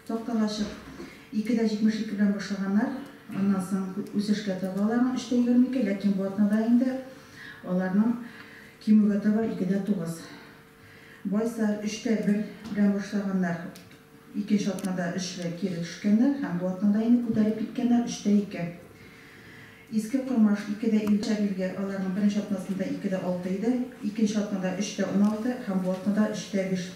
Тоқталашып, 2-72 bilen başlaganlar, ondan sonra üsüşke tabalarının 3-22, lakin bu atnada indi, onların kimüge taba 2-9. Boysa 3-1 bilen başlaganlar, ikinci atnada 3 ve kiri düşkenler, hem bu atnada indi kudarip gitkenler 3-2. İski kurmaş 2'de ilçe bilgi onların birinci atnasında 2'de 6 idi, ikinci atnada 3'de 16, hem bu atnada 3'de 1.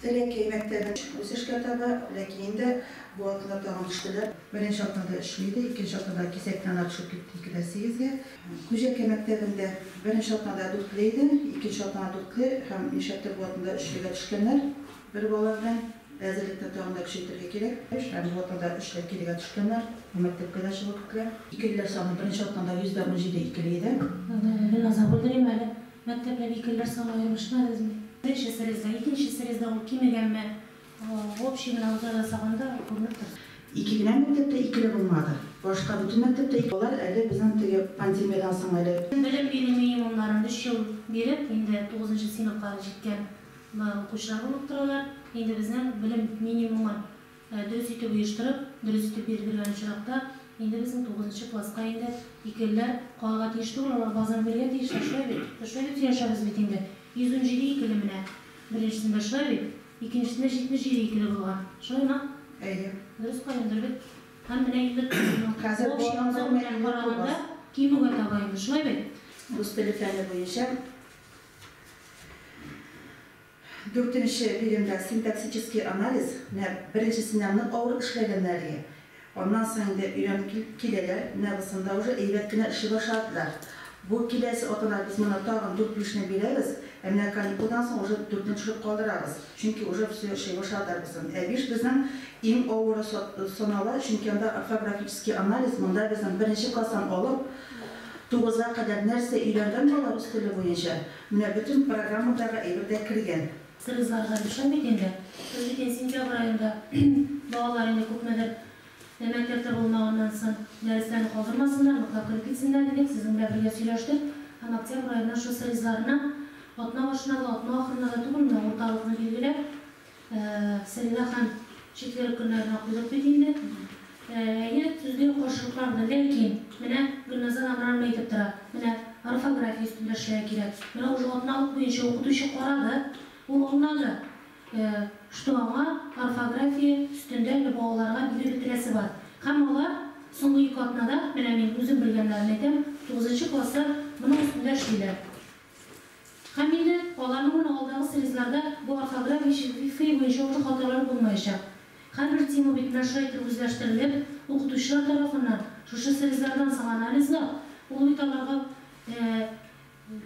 Teleki mektebin üsüşke taba, lakin de bu atnada tanıştılar. Birinci atnada 3'liydi, ikinci atnada kesekten açıp gitti 2'de 8'ge. Kujeke mektebinde birinci atnada 4'liydi, ikinci atnada 4'li, hem inşaatta bu atnada 3'lüge düşkenler. Bir bolardan Əzəlikdə dağında küçüklərə gerek. Hem bu atnada 3'le 2'liге düşkenler, bu mektepke de şıvıklıklar. İkililer sanı birinci atnada %17 ikiliydi. Ben azam buldurayım öyle. Mektepler ikililer sanı ayırmışlar mı? Birinci sırızda, ikinci sırızda o kime gelme, общий mevzuda sağında kurulurdur. İkili mektepte ikili bulmadı. Başka bütün mektepte ikili olar, öyle bizim pandemiyadan sonra öyle. Bilim minimumların 3 yıl berip, indi 9. sınıflara жеткен okuşlar bulup dururlar. Indi bizden bilim minimumu dürüst etip uyuşturup, dürüst etip belirlen uçurakta, indi bizim 9. klasqa indi ikililer qalığa teyişti olurlar, bazen birge teyişti, şöyle yaşarız bit indi. 100. ikili mine birincisinde şöyle, ikincisinde 70 ikili bulgan. Şöyle mi? Evet. Dürüst qayındır bit. Hem mine illik общий bilen qaraganda kimüge tabayındır, şöyle. Rus telefonu boyunca 4. bilimde sintaksiçiski analiz, birinci sınavının ağır işleyenleri. Ondan sonra da üyelik kileler, nabısında уже eyvetkine işi başladılar. Bu kilesi otalar biz bunu tağın 4 bilişini biliriz, hem kanikudan sonra уже 4'ünü çıkıp kaldırarız. Çünkü уже все şey başladılar bizim. Biz bizim en ağır sonalar, çünkü onda ortografический analiz, bunda bizim birinci klasan olup, 9'a kadar nerse öğrengen dolar üstüyle boyunca. Bütün programdaga evde kirgen. Sırızlarga düşen bitinde. Özbeken sentyabr ayında bağlarında köpmeler mektepte bulmağından son derslerini kaldırmasınlar, mutlaka kırıp gitsinler dedik. Sizinle birlikte söyleştik. Ama oktyabr ayında şu sırızlarına atma başına da atma ahırına da tubuluna ortalıkını bilgiler. Serilahan çiftleri günlerine koyup bitinde. Yine tüzgün koşuluklarında lakin mene Gülnazar Amran meytip tıra. Mene orfografiya üstünde işleye gerek. Mene o jotnalık boyunca okutuşu koradı. Onlarla şu ama orfografiya üstünde bağlarga bir bitiresi var. Hem olar soňky 2 atnada men özüm bilgenlerini aytam 9. klaslar bunun üstünde işleyler. Hem indi olarning aldığı sırızlarda bu orfografiya şifre boyunca oşu hatalar bulmayacak. Her bir tema bitme şöyle özleştirilip okutuşlar tarafından şu sırızlardan sağ analizle o bitalarga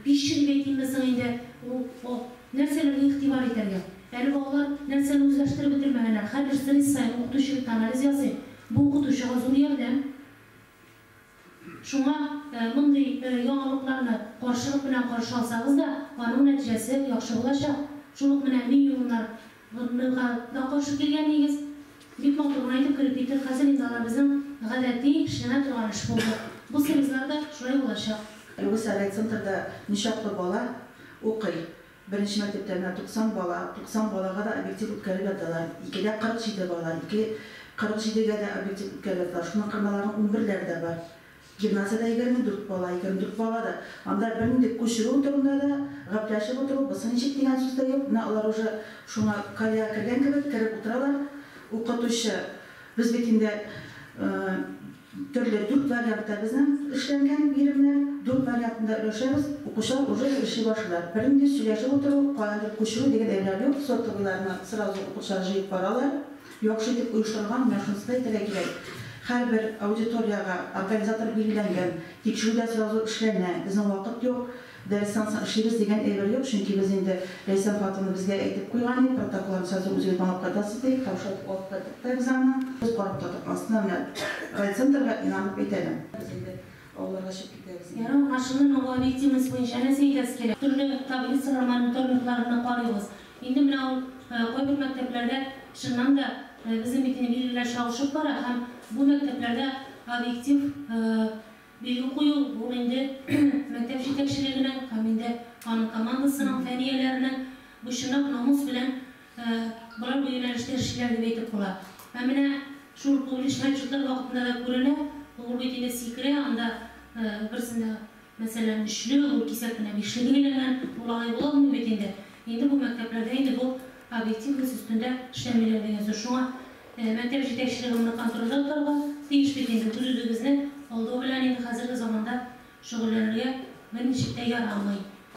5 yıl beytiğimizden indi o nerselerine ihtibar etergen. Yani bağlar nerseleri özleştirip bitirmeyenler her bir sırız sayın okutuşu bir analiz yazayım. Bu okutuşu zor yerden şuna bunday yanılıklarını karşılık bilen karşı alsanız da onun neticesi yaxşı olacak. Şunluk bilen milyonlar da karşı gelgeniyiz. Bir motorunu aytıp kırıp bitir, hazır imzalar bizim gadetli işlene turgan iş buldu. Bu sırızlarda şuraya ulaşacak. Bu Saray Center'da nişatlı bala okuy. Birinci mekteplerine 90 balaga da objektif ütkeri verdiler. 2'de 47 bala, 47'de de objektif ütkeri verdiler. Şunun kırmaların 11'lerde var. Gimnaziyada 24 bala da. Anda birinde koşuru oturunda da, gaplaşıp oturup, basın içip diyen sözde yok. Onlar уже şuna kalya kirgen gibi kirip oturalar. Okutuşu biz bitinde türlü 4 variantta bizim işlengen birimler, 4 variantında ölçeriz, okuşlar уже işi başlar. Birinde söyleşip oturup, kalandır koşuru degen evler yok, sortlularına sırası okuşlar jeyip baralar. Yok şeydip uyuşturgan meşhunusunda itere gerek. Her bir auditoriyaga organizator belirlengen, tekşürüde sırası işlerine bizim vakit yok. Dersten işleriz degen evler yok, çünkü biz indi Reysen Fatım'ı bizge eğitip koygan, protokolun sözü uzun banıp kadası deyip, kavşatıp olup kadık da bizden biz korup tutup. Aslında Raycenter'ga inanıp edelim. Biz indi oğullarga şıp gideriz. Yani aşının o obyektimiz boyunca ne seydes gerek? Türlü tabi sıralama törnüklerini qarıyoruz. Indi mine o koybuk mekteplerde şundan da bizim bitini bilirler çalışıp var. Hem bu mekteplerde objektif bilgi koyu, bu indi mektep yetekçiliginin, hem indi kanun komandasının feniyelerinin bu şınak namus bilen bular bu yönelişte erişkiler gibi etip bular. Hem şu polis mevcutlar vaktinde de görüne, o bitinde sikre anda birisinde mesela düşlüyor, o kisepine bir şey gelen olay bulamıyor bitinde. Şimdi bu mekteplerde şimdi bu objektif hız üstünde işlemlerden yazıyor. Şuna mektep yetekçilerini kontrol ettirge, değiş bitinde düzüdüğümüzde olduğu bilen şimdi hazırki zamanda şugullarına bir nişikte yaranmayı.